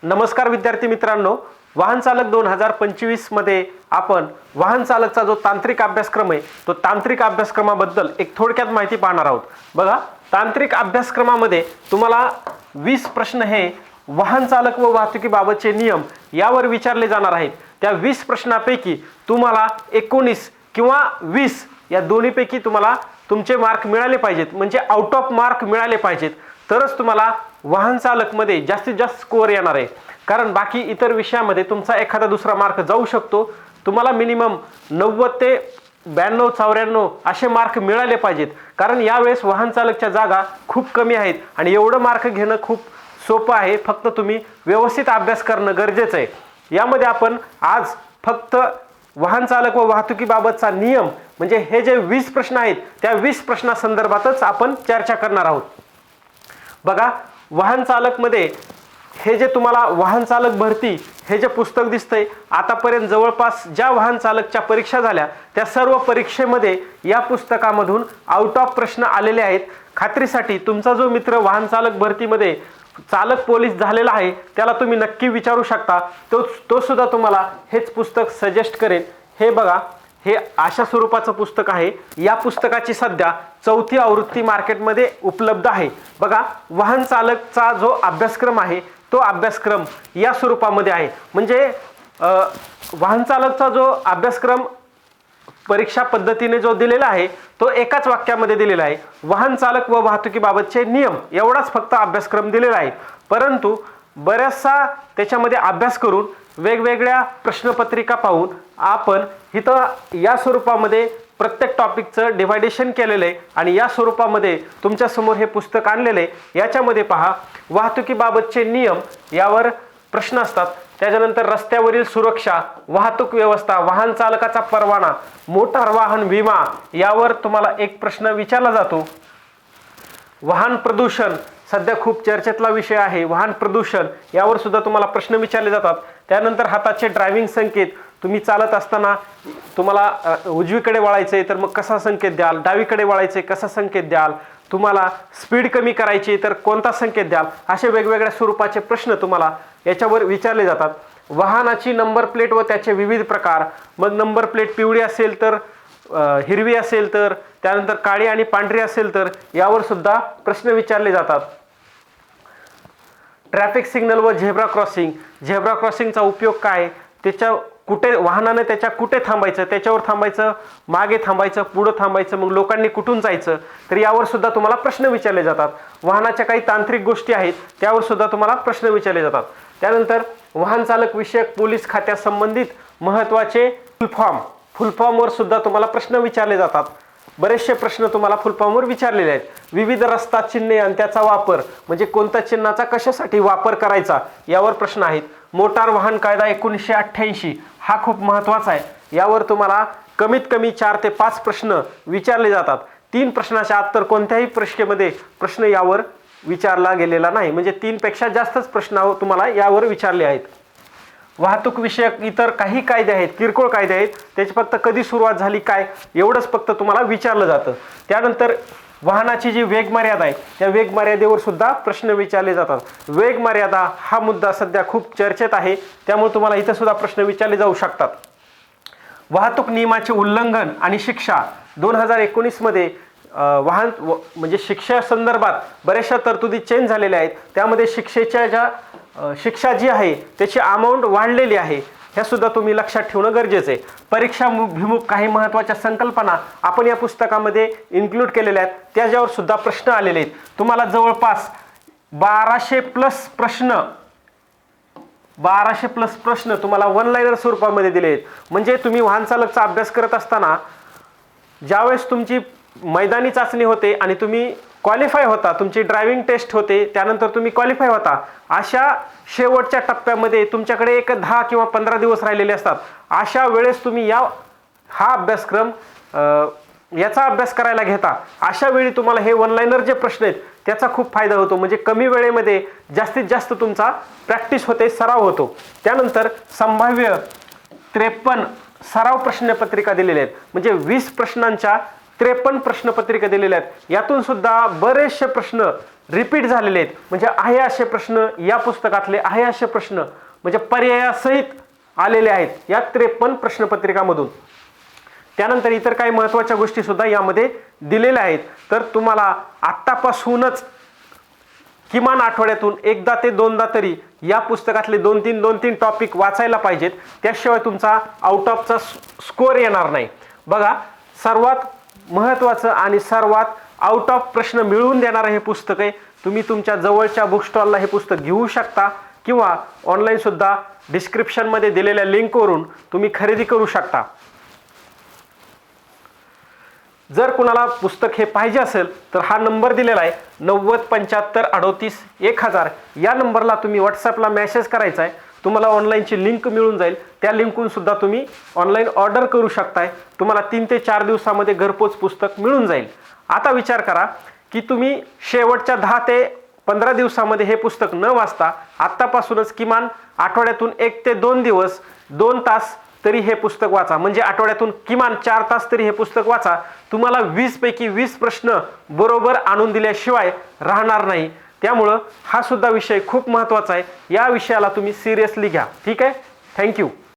नमस्कार विद्यार्थी मित्रांनो, वाहन चालक 2025 मध्ये आपण वाहन चालकचा जो तांत्रिक अभ्यासक्रम आहे तो तांत्रिक अभ्यासक्रमाबद्दल एक थोडक्यात माहिती पाहणार आहोत। बघा, तांत्रिक अभ्यासक्रमामध्ये तुम्हाला 20 प्रश्न हे वाहन चालक व वाहतुकीबाबतचे नियम यावर विचारले जाणार आहेत। त्या 20 प्रश्नांपैकी तुम्हाला 19 किंवा 20 या दोन्हीपैकी तुम्हाला तुमचे मार्क मिळाले पाहिजेत, म्हणजे आउट ऑफ मार्क मिळाले पाहिजेत, तरच तुम्हाला वाहन चालक मध्ये जास्तीत जास्त स्कोअर येणार आहे। कारण बाकी इतर विषयामध्ये तुमचा एखादा दुसरा मार्क जाऊ शकतो। तुम्हाला मिनिमम 90 ते 92 94 असे मार्क मिळाले पाहिजेत, कारण यावेळेस वाहन चालकच्या जागा खूप कमी आहेत आणि एवढं मार्क घेणं खूप सोपं आहे। फक्त तुम्ही व्यवस्थित अभ्यास करणं गरजेचं आहे। यामध्ये आपण आज फक्त वाहन चालक व वाहतुकीबाबतचा नियम म्हणजे हे जे 20 प्रश्न आहेत त्या 20 प्रश्नांसंदर्भातच आपण चर्चा करणार आहोत। बघा, वाहन चालक मध्ये हे जे तुम्हाला वाहन चालक भरती हे जे पुस्तक दिसतंय, आतापर्यंत जवळपास ज्या वाहन चालकच्या परीक्षा झाल्या त्या सर्व परीक्षेमध्ये या पुस्तकामधून आउट ऑफ प्रश्न आलेले आहेत। खात्रीसाठी तुमचा जो मित्र वाहन चालक भरतीमध्ये चालक पोलीस झालेला आहे त्याला तुम्ही नक्की विचारू शकता, तो सुद्धा तुम्हाला हेच पुस्तक सजेस्ट करेल। हे बघा, हे अशा स्वरूपाचं पुस्तक आहे। या पुस्तकाची सध्या 4थी आवृत्ती मार्केटमध्ये उपलब्ध आहे। बघा, वाहन चालकचा जो अभ्यासक्रम आहे तो अभ्यासक्रम या स्वरूपामध्ये आहे। म्हणजे वाहन चालकचा जो अभ्यासक्रम परीक्षा पद्धतीने जो दिलेला आहे तो एकाच वाक्यामध्ये दिलेला आहे, वाहन चालक व वाहतुकीबाबतचे नियम एवढाच फक्त अभ्यासक्रम दिलेला आहे। परंतु बऱ्याचसा त्याच्यामध्ये अभ्यास करून वेगवेगळ्या प्रश्नपत्रिका पाहून आपण इथं या स्वरूपामध्ये प्रत्येक टॉपिकचं डिव्हायडेशन केलेलं आहे आणि या स्वरूपामध्ये तुमच्या समोर हे पुस्तक आणलेलं आहे। याच्यामध्ये पहा, वाहतुकीबाबतचे नियम यावर प्रश्न असतात, त्याच्यानंतर रस्त्यावरील सुरक्षा, वाहतूक व्यवस्था, वाहन चालकाचा परवाना, मोटार वाहन विमा यावर तुम्हाला एक प्रश्न विचारला जातो। वाहन प्रदूषण सध्या खूप चर्चेतला विषय आहे, वाहन प्रदूषण यावर सुद्धा तुम्हाला प्रश्न विचारले जातात। त्यानंतर हाताचे ड्रायव्हिंग संकेत, तुम्ही चालत असताना तुम्हाला उजवीकडे वळायचे तर मग कसा संकेत द्याल, डावीकडे वळायचे कसा संकेत द्याल, तुम्हाला स्पीड कमी करायची तर कोणता संकेत द्याल, असे वेगवेगळ्या स्वरूपाचे प्रश्न तुम्हाला याच्यावर विचारले जातात। वाहनाची नंबर प्लेट व त्याचे विविध प्रकार, मग नंबर प्लेट पिवळी असेल तर हिरवी असेल तर, त्यानंतर काळी आणि पांढरी असेल तर यावर सुद्धा प्रश्न विचारले जातात। ट्रॅफिक सिग्नल व झेब्रा क्रॉसिंग, झेब्रा क्रॉसिंगचा उपयोग काय, त्याच्या कुठे वाहनाने त्याच्या कुठे थांबायचं, त्याच्यावर थांबायचं, मागे थांबायचं, पुढे थांबायचं, मग लोकांनी कुठून जायचं, तर यावर सुद्धा तुम्हाला प्रश्न विचारले जातात। वाहनाच्या काही तांत्रिक गोष्टी आहेत त्यावर सुद्धा तुम्हाला प्रश्न विचारले जातात। त्यानंतर वाहन चालक विषयक पोलीस खात्यासंबंधित महत्त्वाचे फुल फॉर्मवर सुद्धा तुम्हाला प्रश्न विचारले जातात। बरेचसे प्रश्न तुम्हाला फुल फॉर्मवर विचारलेले आहेत। विविध रस्ता चिन्हे आणि त्याचा वापर, म्हणजे कोणत्या चिन्हाचा कशासाठी वापर करायचा यावर प्रश्न आहेत। मोटार वाहन कायदा 1988 हा खूप महत्त्वाचा आहे, यावर तुम्हाला कमीत कमी 4 ते 5 प्रश्न विचारले जातात। 3 प्रश्नाच्या आत तर कोणत्याही परीक्षेमध्ये प्रश्न यावर विचारला गेलेला नाही, म्हणजे 3 पेक्षा जास्तच प्रश्न तुम्हाला यावर विचारले आहेत। वाहतूक विषयक इतर काही कायदे आहेत, किरकोळ कायदे आहेत, त्याची फक्त कधी सुरुवात झाली काय एवढंच फक्त तुम्हाला विचारलं जातं। त्यानंतर वाहनाची जी वेग मर्यादा आहे त्या वेग मर्यादेवर सुद्धा प्रश्न विचारले जातात। वेग मर्यादा हा मुद्दा सध्या खूप चर्चेत आहे, त्यामुळे तुम्हाला इथं सुद्धा प्रश्न विचारले जाऊ शकतात। वाहतूक नियमाचे उल्लंघन आणि शिक्षा 2019 मध्ये म्हणजे शिक्षा संदर्भात बऱ्याचशा तरतुदी चेंज झालेल्या आहेत। त्यामध्ये शिक्षा जी आहे त्याची अमाऊंट वाढलेली आहे, हे सुद्धा तुम्ही लक्षात ठेवणं गरजेचं आहे। परीक्षाभिमुख काही महत्त्वाच्या संकल्पना आपण या पुस्तकामध्ये इन्क्लूड केलेल्या आहेत, त्याच्यावर सुद्धा प्रश्न आलेले आहेत। तुम्हाला जवळपास 1200 प्लस प्रश्न तुम्हाला वन लाइनर स्वरूपामध्ये दिले आहेत। म्हणजे तुम्ही वाहन चालकचा अभ्यास करत असताना ज्यावेळेस तुमची मैदानी चाचणी होते आणि तुम्ही क्वालिफाय होता, तुमची ड्रायव्हिंग टेस्ट होते, त्यानंतर तुम्ही क्वालिफाय होता, अशा शेवटच्या टप्प्यामध्ये तुमच्याकडे एक 10 किंवा 15 दिवस राहिलेले असतात। अशा वेळेस तुम्ही हा अभ्यासक्रम याचा अभ्यास करायला घेता, अशा वेळी तुम्हाला हे वन लाइनर जे प्रश्न आहेत त्याचा खूप फायदा होतो। म्हणजे कमी वेळेमध्ये जास्तीत जास्त तुमचा प्रॅक्टिस होते, सराव होतो। त्यानंतर संभाव्य 53 सराव प्रश्नपत्रिका दिलेल्या आहेत, म्हणजे 20 प्रश्नांच्या 53 प्रश्नपत्रिका दिलेल्या आहेत। यातून सुद्धा बरेचसे प्रश्न रिपीट झालेले आहेत, म्हणजे आहे असे प्रश्न या पुस्तकातले आहे असे प्रश्न म्हणजे पर्यायासहित आलेले आहेत या 53 प्रश्नपत्रिकामधून. त्यानंतर इतर काही महत्त्वाच्या गोष्टी सुद्धा यामध्ये दिलेल्या आहेत. तर तुम्हाला आत्तापासूनच किमान आठवड्यातून एकदा ते दोनदा तरी या पुस्तकातले 2-3 टॉपिक वाचायला पाहिजेत, त्याशिवाय तुमचा आउट ऑफचा स्कोअर येणार नाही. बघा, सर्वात महत्त्वाचं आणि सर्वात आउट ऑफ प्रश्न मिळवून देणारं हे पुस्तक आहे. तुम्ही तुमच्या जवळच्या बुक स्टॉलला हे पुस्तक घेऊ शकता किंवा ऑनलाईन सुद्धा डिस्क्रिप्शनमध्ये दिलेल्या लिंकवरून तुम्ही खरेदी करू शकता. जर कुणाला पुस्तक हे पाहिजे असेल तर हा नंबर दिलेला आहे 9075381000 या नंबरला तुम्ही व्हॉट्सअपला मेसेज करायचा आहे. तुम्हाला ऑनलाईनची लिंक मिळून जाईल, त्या लिंकहून सुद्धा तुम्ही ऑनलाईन ऑर्डर करू शकताय. तुम्हाला 3 ते 4 दिवसामध्ये घरपोच पुस्तक मिळून जाईल. आता विचार करा की तुम्ही शेवटच्या 10 ते 15 दिवसामध्ये हे पुस्तक न वाचता आत्तापासूनच किमान आठवड्यातून 1 ते 2 दिवस 2 तास तरी हे पुस्तक वाचा, म्हणजे आठवड्यातून किमान 4 तास तरी हे पुस्तक वाचा. तुम्हाला 20 पैकी 20 प्रश्न बरोबर आणून दिल्याशिवाय राहणार नाही. त्यामुळं हा सुद्धा विषय खूप महत्त्वाचा आहे. या विषयाला तुम्ही सिरियसली घ्या. ठीक आहे. थँक्यू.